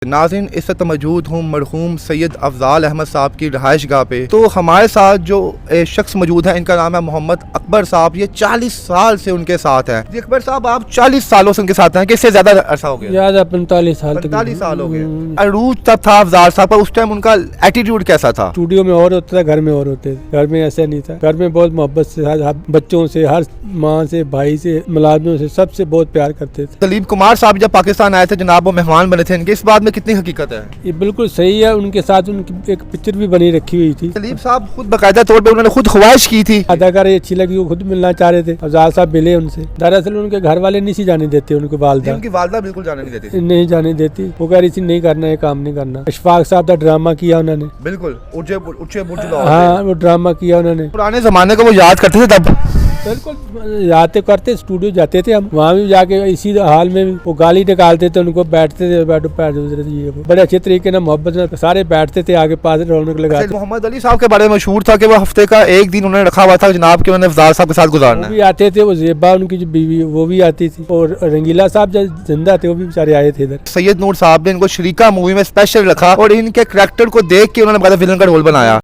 नाज़रीन, इस वक्त मौजूद हूँ मरहूम सैयद अफजाल अहमद साहब की रहाइश गाह पे। तो हमारे साथ जो शख्स मौजूद है, इनका नाम है मोहम्मद अकबर साहब। ये 40 साल से उनके साथ हैं। जी अकबर साहब, आप 40 सालों से उनके साथ हैं कि इससे ज़्यादा अरसा हो गया? याद है 45 साल। 45 साल हो गए। अरूज तब था अफजाल साहब का, उस टाइम उनका एटीट्यूड कैसा था? स्टूडियो में और होता था, घर में और होते थे। घर में ऐसा नहीं था। घर में बहुत मोहब्बत से हर बच्चों से, हर माँ से, भाई से, मुलाजिमों से, सबसे बहुत प्यार करते थे। दलीप कुमार साहब जब पाकिस्तान आए थे जनाब, वो मेहमान बने थे, इनके इस बात में कितनी हकीकत है? ये बिल्कुल सही है। उनके साथ उनकी एक पिक्चर भी बनी रखी हुई थी। दलीप साहब खुद बाकायदा तौर पे उन्होंने खुद ख्वाहिश की थी, अदाकारी अच्छी लगी, वो खुद मिलना चाह रहे थे। अफजाल साहब मिले उनसे। दरअसल उनके घर वाले नहीं जाने देते, उनकी वालदा। उनकी वालदा बिल्कुल जाने नहीं देती, नहीं जाने देती। वो कह रही थी नहीं करना है, काम नहीं करना। इशफाक साहब का ड्रामा किया उन्होंने, बिल्कुल ऊंचे हाँ वो ड्रामा किया उन्होंने। पुराने जमाने को वो याद करते थे तब। बिल्कुल जाते करते, स्टूडियो जाते थे हम, वहाँ भी जाके इसी हाल में भी वो गाली निकालते थे उनको, बैठते थे, बैठो पैर ये बड़े अच्छे तरीके से मोहब्बत में सारे बैठते थे, आगे पास रौनक लगाते। मोहम्मद अली साहब के बारे में मशहूर था कि वो हफ्ते का एक दिन उन्होंने रखा हुआ था जनाब के, उन्होंने अफजाल साहब के साथ गुजारना। वो भी आते थे, वो ज़ेबा उनकी जो बीवी वो भी आती थी, और रंगीला साहब जब जिंदा थे वो भी बेचारे आए थे इधर। सैयद नूर साहब ने इनको शरीका मूवी में स्पेशल रखा और इनके करैक्टर को देख के उन्होंने विलन का रोल बनाया।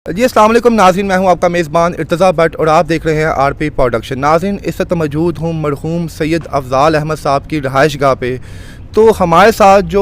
जी अस्सलाम वालेकुम नाज़रीन, मैं हूं आपका मेज़बान इर्तज़ा भट्ट और आप देख रहे हैं आरपी प्रोडक्शन। नाज़रीन, इस वक्त मौजूद हूं मरहूम सैयद अफजाल अहमद साहब की रहाइश गाह पे। तो हमारे साथ जो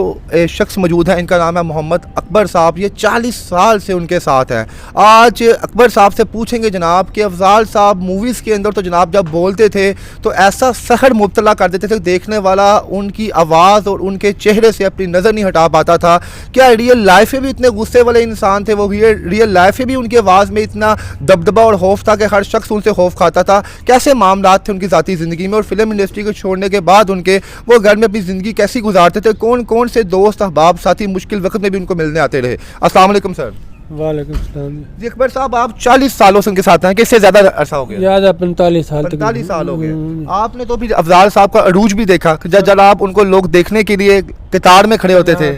शख्स मौजूद है, इनका नाम है मोहम्मद अकबर साहब। ये 40 साल से उनके साथ हैं। आज अकबर साहब से पूछेंगे जनाब कि अफजाल साहब मूवीज़ के अंदर तो जनाब जब बोलते थे तो ऐसा सहर मुब्तला कर देते थे, देखने वाला उनकी आवाज़ और उनके चेहरे से अपनी नज़र नहीं हटा पाता था। क्या रियल लाइफ में भी इतने गुस्से वाले इंसान थे वो? रियल लाइफ में भी उनकी आवाज़ में इतना दबदबा और खौफ था कि हर शख्स उनसे खौफ खाता था? कैसे मामलात थे उनकी ज़ाती ज़िंदगी में, और फिल्म इंडस्ट्री को छोड़ने के बाद उनके वो घर में अपनी ज़िंदगी कैसी गुजारते थे? कौन कौन से दोस्त, अहबाब, साथी मुश्किल वक्त में भी उनको मिलने आते रहे? अस्सलाम वालेकुम सर। वालेकुम सलाम। जी अकबर साहब, आप 40 सालों से उनके साथ हैं कि इससे ज़्यादा अरसा हो गया? याद है 45 साल। 45 साल हो गए। आपने तो फिर अफजाल साहब का अरूज भी देखा, जब आप उनको लोग देखने के लिए कतार में खड़े होते थे।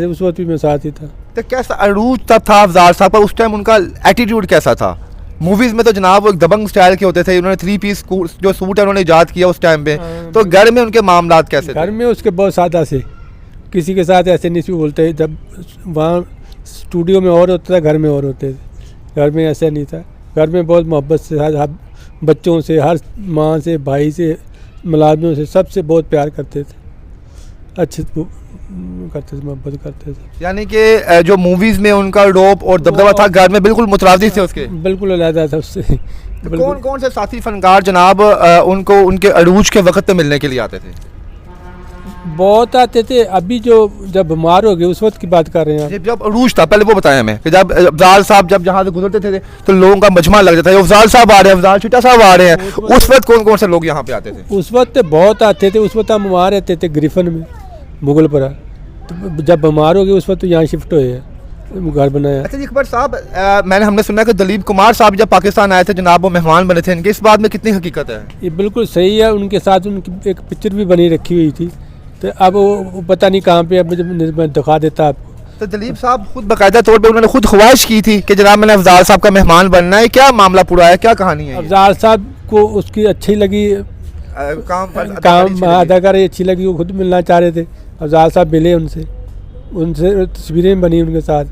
उस वक्त भी मैं साथ ही था। तो कैसा अरूज तब था अफजाल साहब का? उस टाइम उनका एटीट्यूड कैसा था? मूवीज में तो जनाब वो एक दबंग स्टाइल के होते थे। उन्होंने 3 पीस जो सूट है उन्होंने इजाद किया उस टाइम पे। तो घर में उनके मामलात कैसे थे? घर में उसके बहुत सादा से, किसी के साथ ऐसे नहीं बोलते। जब वहाँ स्टूडियो में और होता था, घर में और होते थे। घर में ऐसा नहीं था। घर में बहुत मोहब्बत से हर बच्चों से, हर माँ से, भाई से, मुलाजिमों से, सबसे बहुत प्यार करते थे, अच्छे करते थे, मोहब्बत करते थे। यानी कि जो मूवीज में उनका रोप और दबदबा था, घर में बिल्कुल मुतरादिफ थे उसके। बिल्कुल अलग था उससे। तो कौन कौन से साथी फनकार जनाब उनको उनके अरूज के वक्त पे मिलने के लिए आते थे? बहुत आते थे। अभी जो जब बीमार हो गए उस वक्त की बात कर रहे हैं। जब अरूज था पहले वो बताया हमें कि जब अफजाल साहब जब जहाँ से गुजरते थे तो लोगों का मजमा लग जाता है, अफजाल साहब आ रहे हैं, अफजाल चिट्टा साहब आ रहे हैं। उस वक्त कौन कौन से लोग यहाँ पे आते थे? उस वक्त बहुत आते थे। उस वक्त हम वहाँ रहते थे ग्रिफन में, मुगलपुरा। तो जब बीमार हो गए उस वक्त तो यहाँ शिफ्ट हुए हैं, घर बनाया। अच्छा जी अकबर साहब, हमने सुना कि दलीप कुमार साहब जब पाकिस्तान आए थे जनाब, वो मेहमान बने थे, इनके इस बात में कितनी हकीकत है? ये बिल्कुल सही है। उनके साथ उनकी एक पिक्चर भी बनी रखी हुई थी। तो अब वो पता नहीं कहाँ पे, अब मैं दिखा देता आपको। तो दलीप साहब खुद बाकायदा तौर पे उन्होंने खुद ख्वाहिश की थी कि जनाब मैंने अफजाल साहब का मेहमान बनना है। क्या मामला पूरा है, क्या कहानी है? अफजाल साहब को उसकी अच्छी लगी, काम अदाकारी अच्छी लगी, वो खुद मिलना चाह रहे थे। अफजाल साहब मिले उनसे तस्वीरें बनी उनके साथ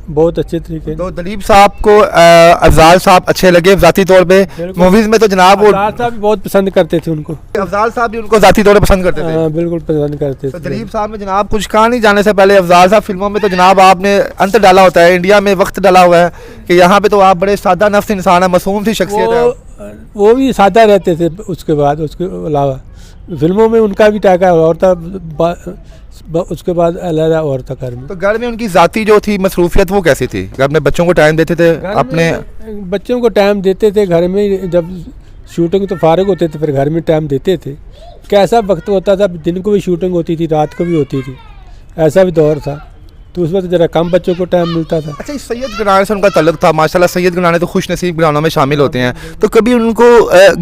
बहुत अच्छे तरीके। तो दलीप साहब को अफजाल साहब अच्छे लगे ज़ाती तौर पे? मूवीज में तो जनाब वो अफजाल साहब भी बहुत पसंद करते थे उनको। अफजाल साहब भी उनको ज़ाती तौर पे पसंद करते थे? हाँ बिल्कुल पसंद करते थे। तो दलीप साहब में जनाब कुछ कहा नहीं जाने से पहले, अफजाल साहब फिल्मों में तो जनाब आपने अंतर डाला होता है, इंडिया में वक्त डाला हुआ है कि यहाँ पे तो आप बड़े सादा नफ्स इंसान है, मासूम सी शख्सियत है। वो भी सादा रहते थे। उसके बाद उसके अलावा फिल्मों में उनका भी टाका और था, उसके बाद अलग और था घर में। तो घर में उनकी ज़ाती जो थी मसरूफियत वो कैसी थी? अपने बच्चों को टाइम देते थे? अपने बच्चों को टाइम देते थे घर में। जब शूटिंग तो फारग होते थे, फिर घर में टाइम देते थे। कैसा वक्त होता था, दिन को भी शूटिंग होती थी, रात को भी होती थी, ऐसा भी दौर था। तो उस वक्त जरा कम बच्चों को टाइम मिलता था। अच्छा, सैयद घराने से उनका तल्लुक था माशाल्लाह। सैयद घराने तो खुश नसीब घरानों में शामिल होते हैं। तो कभी उनको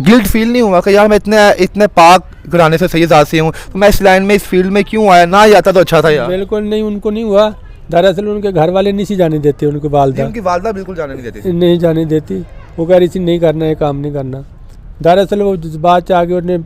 गिल्ट फील नहीं हुआ कि यार मैं इतने पाक घराने से सैयद से हूँ, तो मैं इस लाइन में, इस फील्ड में क्यों आया? ना आता तो अच्छा था यार। बिल्कुल नहीं, उनको नहीं हुआ। दरअसल उनके घर वाले नहीं जाने देते, उनकी वालदा। उनकी वालदा बिल्कुल जाने नहीं देती? नहीं जाने देती। वो कह रही थी नहीं करना है, काम नहीं करना। दरअसल वो जज्बात से आगे उन्हें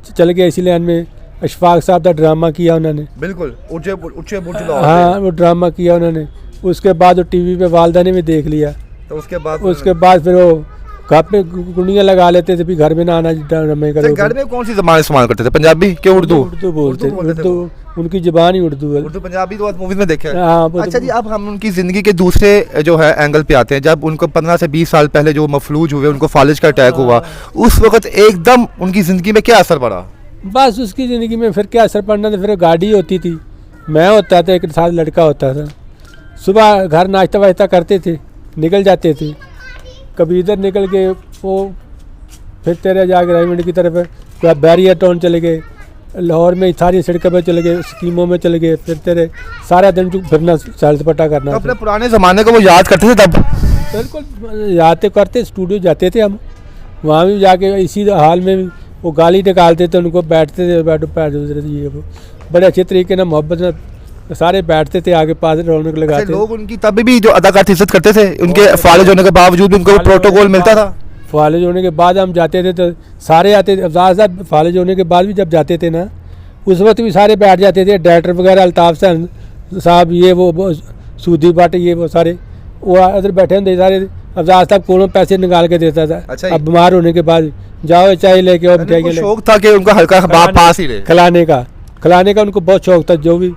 चल गए इसी लाइन में। अशफाक साहब का ड्रामा किया उन्होंने, बिल्कुल ऊंचे ऊंचे बुर्ज लाहौर हाँ वो ड्रामा किया उन्होंने। उसके बाद वो टीवी पे वालदा ने भी देख लिया। तो उसके बाद फिर वो घर पे गुंडियाँ लगा लेते थे, भी घर में ना आना ड्रामे अच्छा, करो। घर में कौन सी जबान इस्तेमाल करते थे, पंजाबी के उर्दू? उर्दू बोलते उर्दू बोलते थे उर्दू, उनकी जुबान ही उर्दू है। उर्दू पंजाबी तो मूवीज में देखे हैं। हाँ वो अच्छा जी, अब हम उनकी ज़िंदगी के दूसरे जो है एंगल पे आते हैं। जब उनको 15 से 20 साल पहले जो मफलूज हुए, उनको फालिज का अटैक हुआ, उस वक्त एकदम उनकी ज़िंदगी में क्या असर पड़ा? बस उसकी ज़िंदगी में फिर क्या असर पड़ना था। फिर गाड़ी होती थी, मैं होता था, एक साथ लड़का होता था। सुबह घर नाश्ता वाश्ता करते थे, निकल जाते थे। कभी इधर निकल के वो फिर तेरे जाके रायमंड की तरफ बैरियर टाउन चले गए, लाहौर में सारी सड़कों पर चले गए, स्कीमों में चले गए। फिर तेरे सारा दिन फिरना, सैर सपाटा करना। तो अपने पुराने ज़माने को वो याद करते थे तब? बिल्कुल याद तो करते, स्टूडियो जाते थे हम, वहाँ भी जाके इसी हाल में भी वो गाली निकालते थे उनको, बैठते थे, बैठो पैर ये वो बड़े अच्छे तरीके ना मोहब्बत में सारे बैठते थे आगे पास, रौनक लगाते। लोग उनकी तभी भी जो अदाकार थी इज्जत करते थे, उनके फालिज होने के बावजूद भी उनको प्रोटोकॉल मिलता था। फालिज होने के बाद हम जाते थे तो सारे आते थे। अफजाल साहब फालिज होने के बाद भी जब जाते थे ना, उस वक्त भी सारे बैठ जाते थे। डायरेक्टर वगैरह अल्ताफ़ साहब, ये वो सूदी भट्ट, ये वो सारे वो इधर बैठे होते सारे। अफजाल साहब कोलों पैसे निकाल के देता था। अच्छा, अब बीमार होने के बाद जाओ चाय लेके और मिठाई उनको शौक था कि उनका हल्का पास ही रहे, खिलाने का उनको बहुत शौक था। जो भी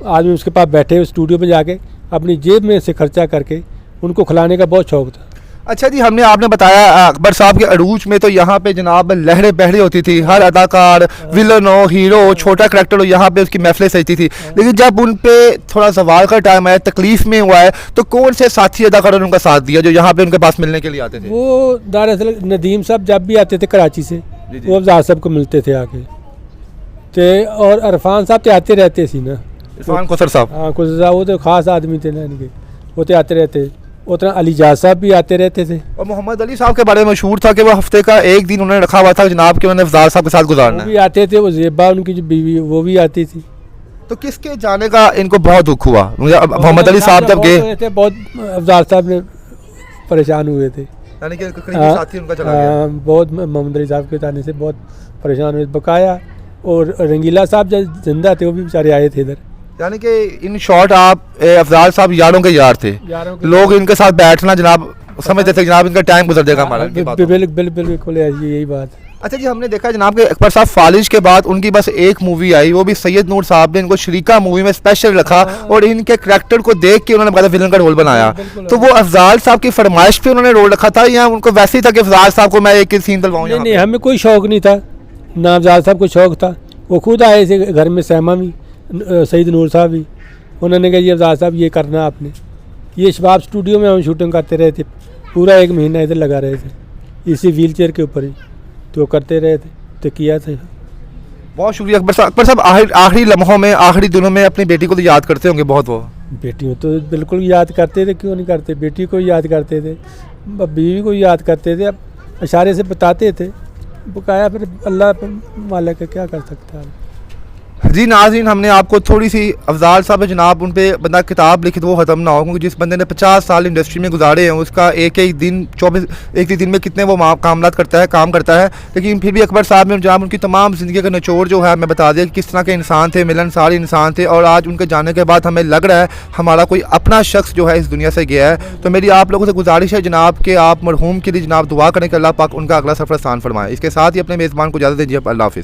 आदमी उसके पास बैठे हुए स्टूडियो में जाके अपनी जेब में से खर्चा करके उनको खिलाने का बहुत शौक था। अच्छा जी, आपने बताया अकबर साहब के अरूज में तो यहाँ पे जनाब लहरें बहरी होती थी। हर अदाकार, विलन हो, हीरो हो, छोटा करैक्टर हो, यहाँ पे उसकी महफिलें सजती थी। लेकिन जब उन पे थोड़ा सवाल का टाइम आया, तकलीफ में हुआ है, तो कौन से साथी अदाकारों ने उनका साथ दिया जो यहाँ पे उनके पास मिलने के लिए आते थे? वो दरअसल नदीम साहब जब भी आते थे कराची से, वो अफजाल साहब को मिलते थे आके। तो और अरफान साहब तो आते रहते थे ना, इरफान कोसर साहब। हाँ कोसर साहब, वो तो ख़ास आदमी थे ना इनके, वो तो आते रहते। उतना अलीजाज साहब भी आते रहते थे। और मोहम्मद अली साहब के बारे में मशहूर था कि वो हफ्ते का एक दिन उन्होंने रखा हुआ था जनाब कि उन्होंने अफजाल साहब के साथ गुजारना वो भी आते थे। वो ज़ेबा उनकी जो बीवी, वो भी आती थी। तो किसके जाने का इनको बहुत दुख हुआ? मोहम्मद अली साहब जब गए, बहुत अफजाल साहब ने परेशान हुए थे, यानी कि करीबी साथी उनका चला गया। बहुत मोहम्मद अली साहब के जाने से बहुत परेशान हुए बकाया। और रंगीला साहब जब जिंदा थे वो भी बेचारे आए थे इधर। यानी कि इन शॉर्ट आप अफजाल साहब यारों के यार थे। लोग इनके साथ बैठना जनाब समझते थे जनाब इनका टाइम गुजर जाएगा हमारा। बिल्कुल यही बात है। अच्छा जी, हमने देखा जनाब के अकबर साहब फालिज के बाद उनकी बस एक मूवी आई, वो भी सैयद नूर साहब ने इनको शरीका मूवी में स्पेशल रखा और इनके करैक्टर को देख के उन्होंने विलन का रोल बनाया। तो वो अफजाल साहब की फरमाइश पे उन्होंने रोल रखा था या उनको वैसे ही था कि अफजाल साहब को मैं एक सीन दिलवाऊं? नहीं, हमें कोई शौक नहीं था ना, अफजाल साहब को शौक था। वो खुद आए थे घर में, सहमा भी, सैयद नूर साहब भी। उन्होंने कहा जी अफजाल साहब ये करना आपने। ये शबाब स्टूडियो में हम शूटिंग करते रहे थे, पूरा 1 महीना इधर लगा रहे थे इसी व्हील चेयर के ऊपर ही, तो करते रहे थे, तो किया था। बहुत शुक्रिया अकबर साहब। अकबर साहब आखिरी लम्हों में, आखिरी दिनों में अपनी बेटी को तो याद करते होंगे बहुत? वो बेटियों तो बिल्कुल याद करते थे, क्यों नहीं करते। बेटी को याद करते थे, बीवी को याद करते थे, अब इशारे से बताते थे, बकाया फिर अल्लाह मालिक क्या कर सकता है। जी नाज़रीन, हमने आपको थोड़ी सी अफजाल साहब जनाब उन पे बंदा किताब लिखी तो वो ख़त्म ना हो, क्योंकि जिस बंदे ने 50 साल इंडस्ट्री में गुजारे हैं उसका एक एक दिन 24 एक दिन में कितने वो काम करता है। लेकिन फिर भी अकबर साहब ने जनाब उनकी तमाम ज़िंदगी का निचोड़ जो है मैं बता दिया कि किस तरह के इंसान थे, मिलनसार इंसान थे। और आज उनके जाने के बाद हमें लग रहा है हमारा कोई अपना शख्स जो है इस दुनिया से गया है। तो मेरी आप लोगों से गुजारिश है जनाब कि आप मरहूम के लिए जनाब दुआ करें कि अल्लाह पाक उनका अगला सफ़र आसान फरमाए। इसके साथ ही अपने मेज़बान को इजाज़त दीजिए। अल्लाह हाफ़िज़।